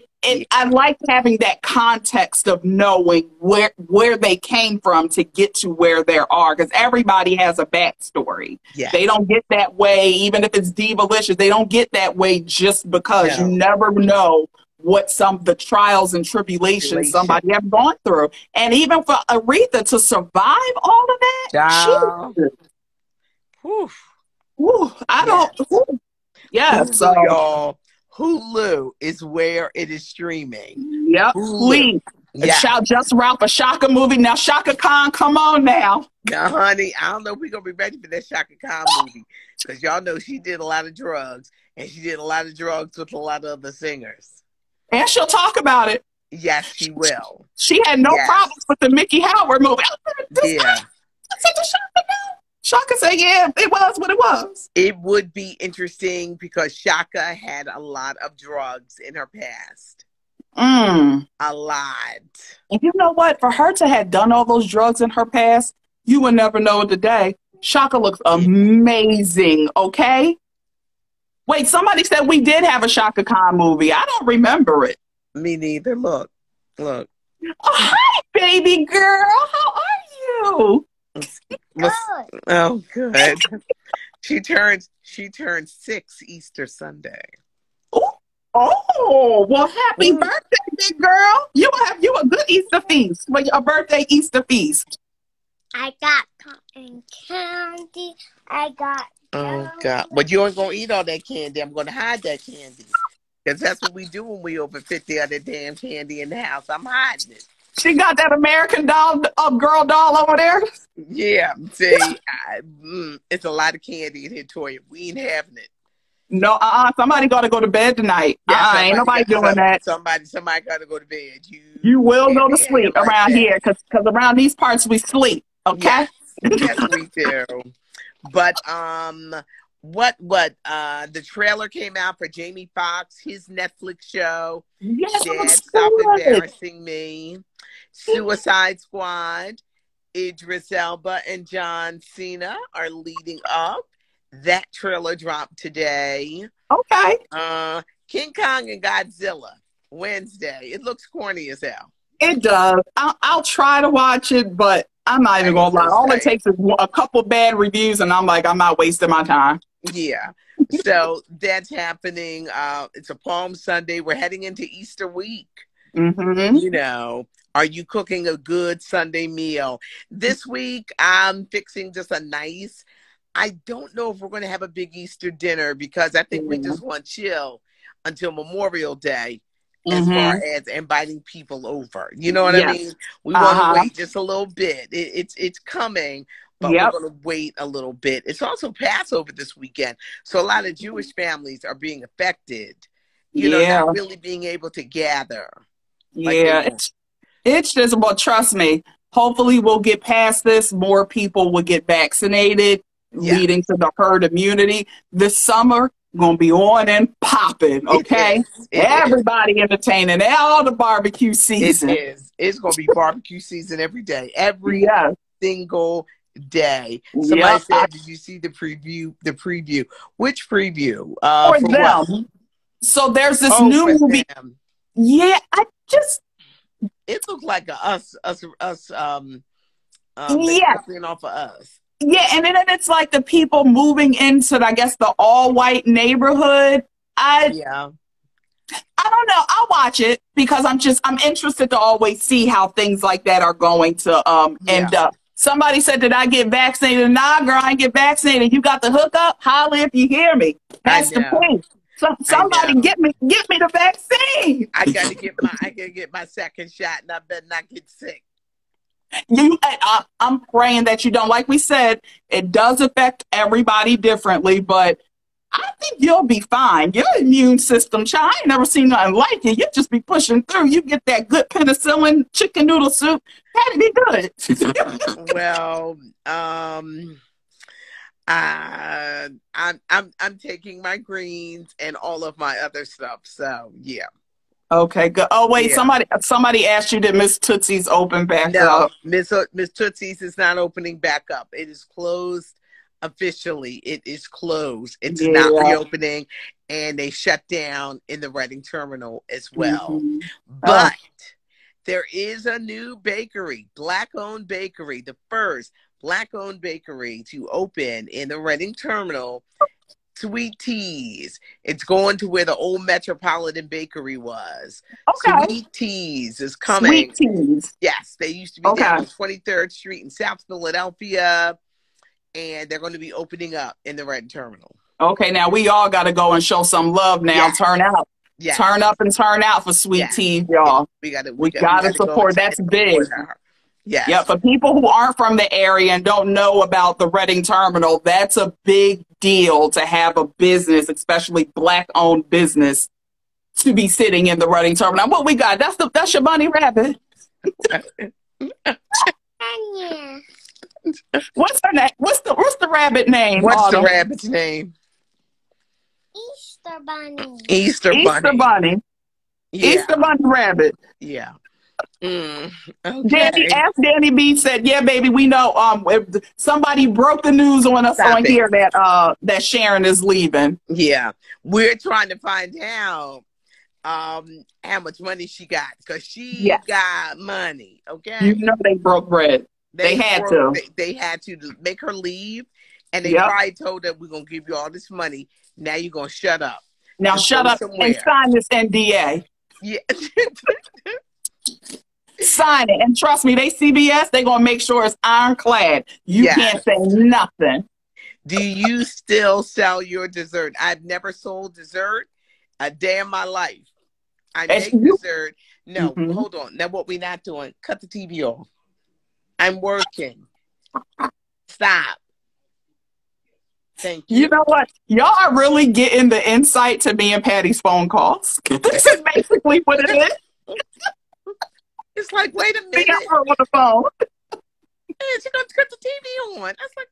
I like having that context of knowing where they came from to get to where they are, because everybody has a backstory. Yes. They don't get that way, even if it's divalicious. They don't get that way just because. No. You never know what the trials and tribulations somebody have gone through. And even for Aretha to survive all of that, Child. Whew. I don't. Yeah, Hulu, so y'all. Hulu is where it is streaming. Yep, Hulu. please. Yeah. Shout just Ralph a Shaka movie. Now Shaka Khan, come on now. Now, honey, I don't know if we're going to be ready for that Shaka Khan movie, because y'all know she did a lot of drugs, and she did a lot of drugs with a lot of other singers. And she'll talk about it. Yes, she will. She had no problems with the Mickey Howard movie. Yeah. Shaka said, yeah, it was what it was. It would be interesting because Shaka had a lot of drugs in her past. A lot. And you know what? For her to have done all those drugs in her past, you would never know it today. Shaka looks amazing, okay? Wait, somebody said we did have a Shaka Khan movie. I don't remember it. Me neither. Look. Oh, hi, baby girl. How are you? Oh, good. She turns 6 Easter Sunday. Oh, well, happy birthday, big girl. You will have a good Easter feast. Well, a birthday Easter feast. I got cotton candy. I got. Oh, God. But you ain't going to eat all that candy. I'm going to hide that candy. Because that's what we do when we over 50 of that damn candy in the house. I'm hiding it. She got that American doll, girl doll over there? Yeah. See, it's a lot of candy in here, Toya. We ain't having it. No, somebody got to go to bed tonight. Yeah, ain't nobody doing that. Somebody got to go to bed. You will go to sleep around here, because around these parts we sleep. Okay. Yes, we do. But the trailer came out for Jamie Foxx, his Netflix show. Yes, Dad, Stop Embarrassing Me. Suicide Squad. Idris Elba and John Cena are leading up. That trailer dropped today. Okay. King Kong and Godzilla, Wednesday. It looks corny as hell. It does. I'll try to watch it, but I'm not even going to lie. All it takes is a couple bad reviews, and I'm like, I'm not wasting my time. Yeah. So that's happening. It's a Palm Sunday. We're heading into Easter week. You know, are you cooking a good Sunday meal? This week, I'm fixing just a nice, I don't know if we're going to have a big Easter dinner, because I think we just want to chill until Memorial Day as far as inviting people over. You know what I mean? We want to wait just a little bit. It's coming, but we're going to wait a little bit. It's also Passover this weekend. So a lot of Jewish families are being affected, you know, not really being able to gather. It's just, well, trust me, hopefully we'll get past this. More people will get vaccinated, leading to the herd immunity. This summer, going to be on and popping, okay? Everybody entertaining, all the barbecue season. It is. It's going to be barbecue season every day. Every single day. Somebody said, did you see the preview? Which preview? For them. What? So there's this new movie. Them. Yeah, it looked like us off of Us. Yeah, and then it's like the people moving into, I guess, the all-white neighborhood. I don't know. I'll watch it because I'm interested to always see how things like that are going to end up. Somebody said, did I get vaccinated? Nah, girl, I ain't get vaccinated. You got the hookup? Holla if you hear me. That's the point. Somebody get me the vaccine. I gotta get my second shot, and I better not get sick. I'm praying that you don't. Like we said, it does affect everybody differently, but I think you'll be fine. Your immune system, child, I ain't never seen nothing like it. You just be pushing through. You get that good penicillin chicken noodle soup. That'd be good. Well, I'm taking my greens and all of my other stuff. So yeah. Okay, good. Oh wait, Yeah. somebody asked you, did Miss Tootsie's open back No, up? Miss Tootsie's is not opening back up. It is closed officially. It is closed. It's not Yeah. reopening, and they shut down in the Reading Terminal as well. Mhm. But there is a new bakery, Black-owned bakery, the first Black-owned bakery to open in the Reading Terminal. Sweet Teas. It's going to where the old Metropolitan Bakery was. Okay. Sweet Teas is coming. Sweet Teas. Yes, they used to be down on 23rd Street in South Philadelphia, and they're going to be opening up in the Red Terminal. Okay, now we all got to go and show some love now. Yes. Turn out. Yes. Turn up and turn out for Sweet Yes. Teas, y'all. We got to support. That's big. Yes. Yeah, for people who aren't from the area and don't know about the Reading Terminal, that's a big deal to have a business, especially Black-owned business, to be sitting in the Reading Terminal. What we got? That's your bunny rabbit. Anya. What's her name? What's the rabbit name? What's the Autumn? rabbit's name? Easter bunny. Easter Bunny. Easter Bunny. Yeah. Easter Bunny rabbit. Yeah. Okay. Danny B said, "Yeah, baby, we know. If somebody broke the news on us Stop on it. here that Sharon is leaving." Yeah. We're trying to find out how much money she got, because she got money. Okay. You know they broke bread. They had to. They had to make her leave, and they probably told her, "We're gonna give you all this money. Now you're gonna shut up. Now shut up and sign this NDA." Yeah. Sign it. And trust me, they CBS, they're going to make sure it's ironclad. You can't say nothing. Do you still sell your dessert? I've never sold dessert a day in my life. I make dessert. No, hold on. Now what we not doing? Cut the TV off. I'm working. Stop. Thank you. You know what? Y'all are really getting the insight to me and Patty's phone calls. This is basically what it is. It's like, wait a We minute. got her on the phone. She's going to cut the TV on. I was like,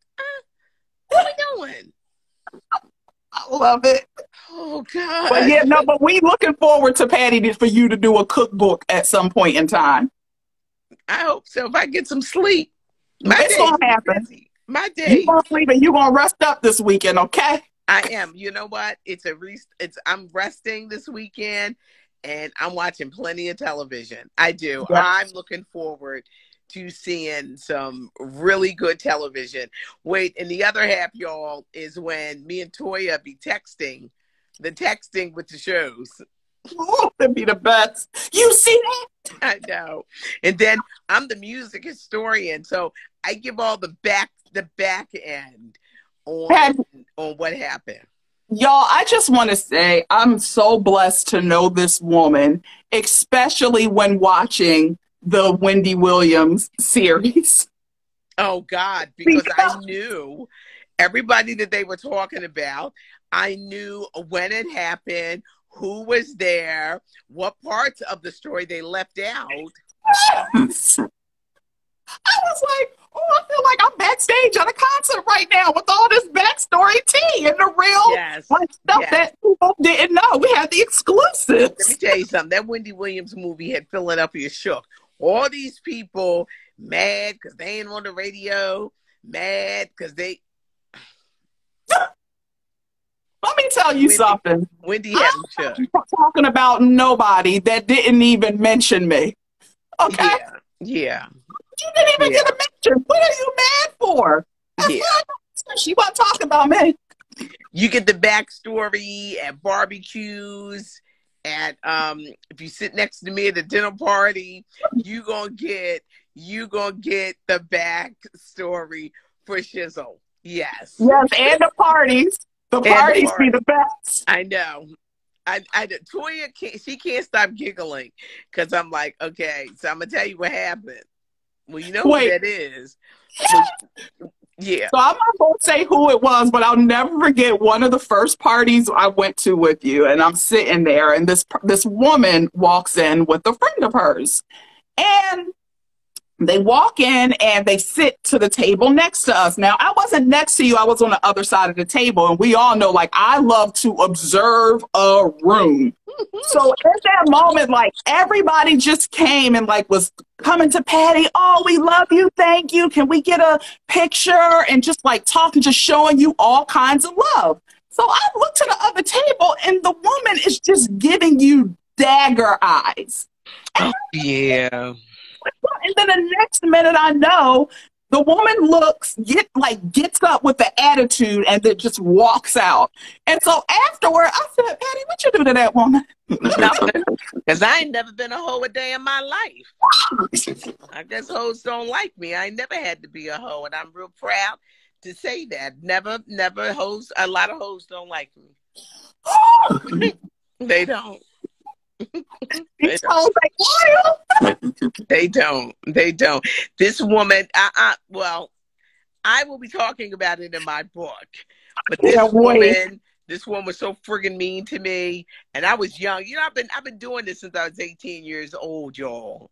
what are we doing? I love it. Oh, God. But but we looking forward to Patty for you to do a cookbook at some point in time. I hope so. If I get some sleep. It's going to happen. Busy. My day. You're going to sleep and you're going to rest up this weekend, okay? I am. You know what? I'm resting this weekend, and I'm watching plenty of television. I do. Yeah. I'm looking forward to seeing some really good television. Wait, and the other half, y'all, is when me and Toya be texting with the shows. Oh, that'd be the best. You see that? I know. And then I'm the music historian, so I give all the back end on what happened. Y'all, I just want to say I'm so blessed to know this woman, especially when watching the Wendy Williams series. Oh, God, because I knew everybody that they were talking about. I knew when it happened, who was there, what parts of the story they left out. I was like, oh, I feel like I'm backstage at a concert right now with all this backstory tea and the real stuff that people didn't know. We had the exclusives. Let me tell you something. That Wendy Williams movie had Philadelphia shook. All these people mad because they ain't on the radio, mad because they... Let me tell you something. Wendy had them shook. I'm talking about nobody that didn't even mention me. Okay? Yeah. You didn't even get a mention. What are you mad for? She wasn't talking about me. You get the backstory at barbecues, at if you sit next to me at a dinner party, you gonna get the backstory for Shizzle. Yes. Yes, and the parties. The parties be the best. I know. Toya can't stop giggling because I'm like, okay, so I'm gonna tell you what happened. Well, you know who that is. Yeah. So I'm not going to say who it was, but I'll never forget one of the first parties I went to with you, and I'm sitting there, and this woman walks in with a friend of hers. And They walk in and they sit to the table next to us. Now, I wasn't next to you. I was on the other side of the table. And we all know, like, I love to observe a room. So at that moment, like, everybody just came and, like, was coming to Patty. Oh, we love you. Thank you. Can we get a picture? And just, like, talking, just showing you all kinds of love. So I looked to the other table and the woman is just giving you dagger eyes. Oh, yeah. And then the next minute I know, the woman gets up with the attitude and then just walks out. And so afterward, I said, Patty, what you do to that woman? Nothing. Because I ain't never been a hoe a day in my life. I guess hoes don't like me. I ain't never had to be a hoe, and I'm real proud to say that. Never hoes. A lot of hoes don't like me. They don't. These hoes like loyal. They don't. This woman, well, I will be talking about it in my book. But this woman was so friggin' mean to me, and I was young. You know, I've been doing this since I was 18 years old, y'all.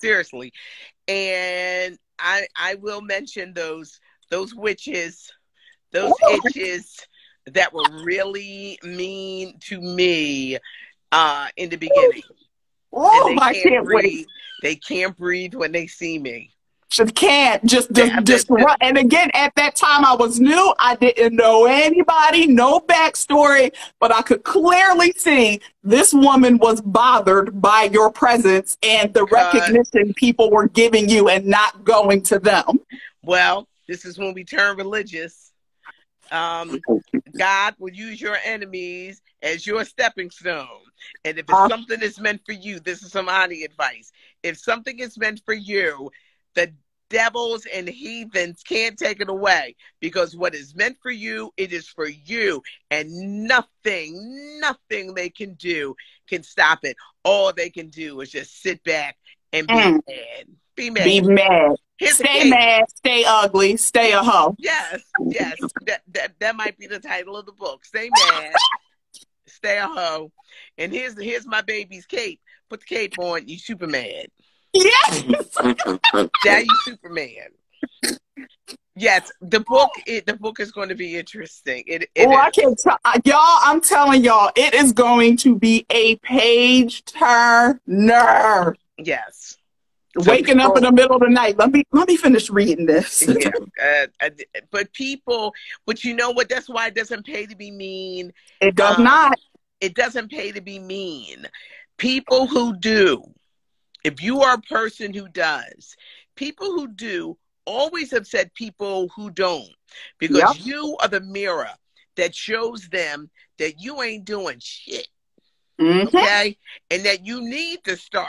Seriously. And I will mention those witches, those itches that were really mean to me in the beginning. Oh, and I can't wait. They can't breathe when they see me. Just can't just run. And again, at that time I was new. I didn't know anybody, no backstory, but I could clearly see this woman was bothered by your presence and the recognition people were giving you and not going to them. Well, this is when we turn religious. God will use your enemies as your stepping stone. And if it's something that's meant for you, this is some honey advice. If something is meant for you, the devils and heathens can't take it away, because what is meant for you, it is for you, and nothing they can do can stop it. All they can do is just sit back and be mad. Be mad. Be mad. Stay mad, stay ugly, stay a hoe. Yes. That might be the title of the book. Stay mad, stay a hoe. And here's my baby's cape. Put the cape on, you Superman. Yes. Now you Superman. Yes, the book is going to be interesting. I can't tell y'all. I'm telling y'all, it is going to be a page turner. Yes. Waking up in the middle of the night. Let me finish reading this. Yeah, but you know what? That's why it doesn't pay to be mean. It does not. It doesn't pay to be mean. People who do, if you are a person who does, people who do always upset people who don't, because you are the mirror that shows them that you ain't doing shit. Okay? And that you need to start.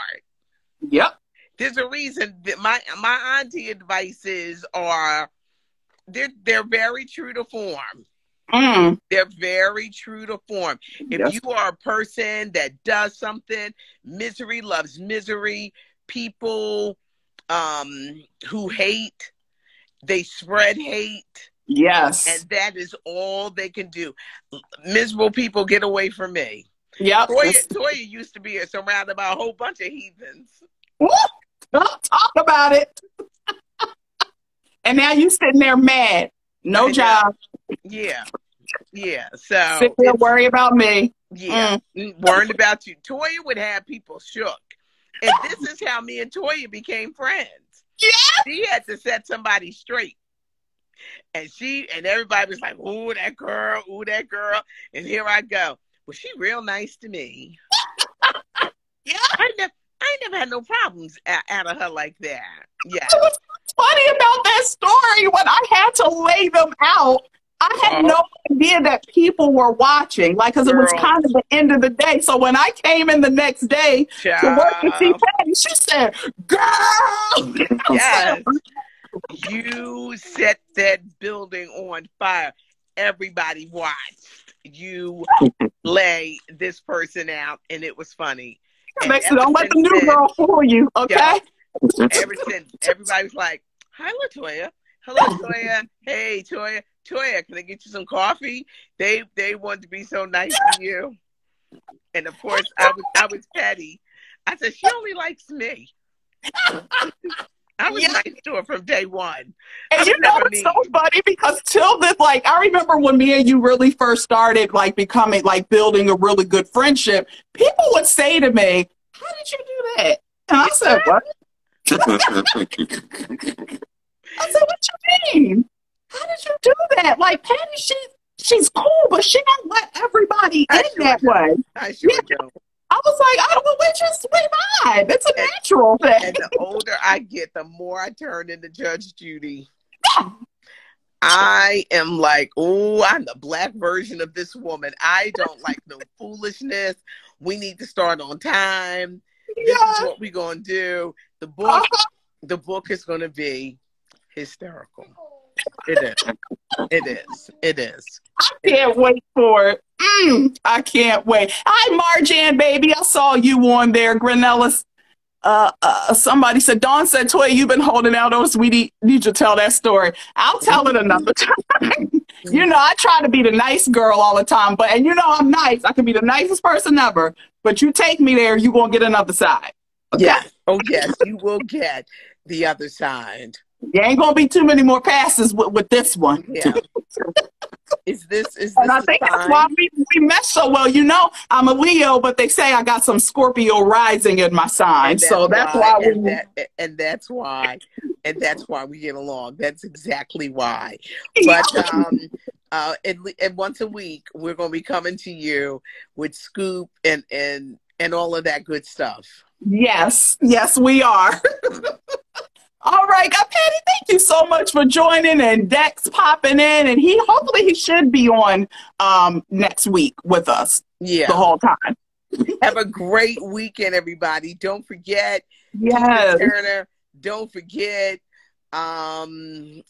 Yep. There's a reason that my auntie advices are, they're very true to form. They're very true to form. If you are a person that does something, misery loves misery. People who hate, they spread hate. Yes. And that is all they can do. Miserable people, get away from me. Yep. Toya used to be surrounded by a whole bunch of heathens. Don't talk about it. And now you sitting there mad. No job. Yeah. So sit there worry about me. Yeah. Worrying about you. Toya would have people shook. And this is how me and Toya became friends. Yeah. She had to set somebody straight. And everybody was like, ooh, that girl. And here I go. Well, she real nice to me. Yeah. I never had no problems out of her like that. Yeah. What's funny about that story, when I had to lay them out, I had no idea that people were watching, because it was kind of the end of the day. So when I came in the next day to work to see Patty, she said, girl! Yes. You set that building on fire. Everybody watched you lay this person out, and it was funny. Don't let the new girl fool you, okay? Everybody was like, hi, LaToya. Hello, Toya. Hey, Toya. Toya, can I get you some coffee? They wanted to be so nice to you. And of course, I was petty. I said, she only likes me. I was Yeah. nice to her from day one. And I you was know, never it's so mean. funny because till this, like, I remember when me and you really first started, like, becoming, like, building a really good friendship, people would say to me, how did you do that? And I said, what? I said, what you mean? How did you do that? Like, Patty, she's cool, but she don't let everybody I in sure that don't. way. I sure Yeah. don't. I was like, oh, we vibe. It's a And, natural thing. and the older I get, the more I turn into Judge Judy. I am like, oh, I'm the black version of this woman. I don't like no foolishness. We need to start on time. This is what we're gonna do. The book is gonna be hysterical. It is. It is. It is. I can't wait for it. I can't wait. Hi, Marjan, baby. I saw you on there, Granellis. Somebody said, Dawn said, Toya, you've been holding out. Oh, sweetie, need to tell that story. I'll tell it another time. You know, I try to be the nice girl all the time, and you know I'm nice. I can be the nicest person ever, but you take me there, you're going to get another side. Okay? Yes. Oh, yes, you will get the other side. There ain't going to be too many more passes with this one. Yeah. Is this And I think that's why we mesh so well. You know, I'm a Leo, but they say I got some Scorpio rising in my sign. So that's why that's why we get along. That's exactly why. Yeah. But and once a week we're gonna be coming to you with scoop and all of that good stuff. Yes, we are. All right, Patty, thank you so much for joining, and Dex popping in, and hopefully he should be on next week with us the whole time. Have a great weekend, everybody. Don't forget Yes. Tina Turner. Don't forget NAACP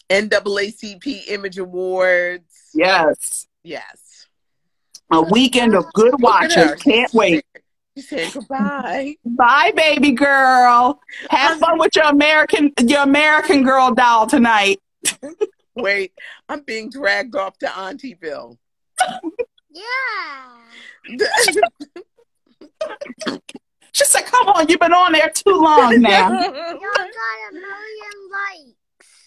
Image Awards. Yes. Yes. A weekend of good watching. Can't wait. She's saying goodbye. Bye, baby girl. Have fun with your American Girl doll tonight. Wait, I'm being dragged off to Auntieville. Yeah. She said, come on, you've been on there too long now. Y'all got 1,000,000 likes.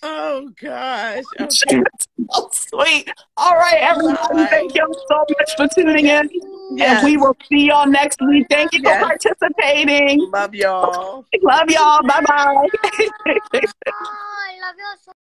Oh, gosh. Okay. Oh, sweet. All right, everybody. Thank you so much for tuning in. Yes. And we will see y'all next week. Thank you for participating. Love y'all. Love y'all. Bye-bye. Oh, I love you so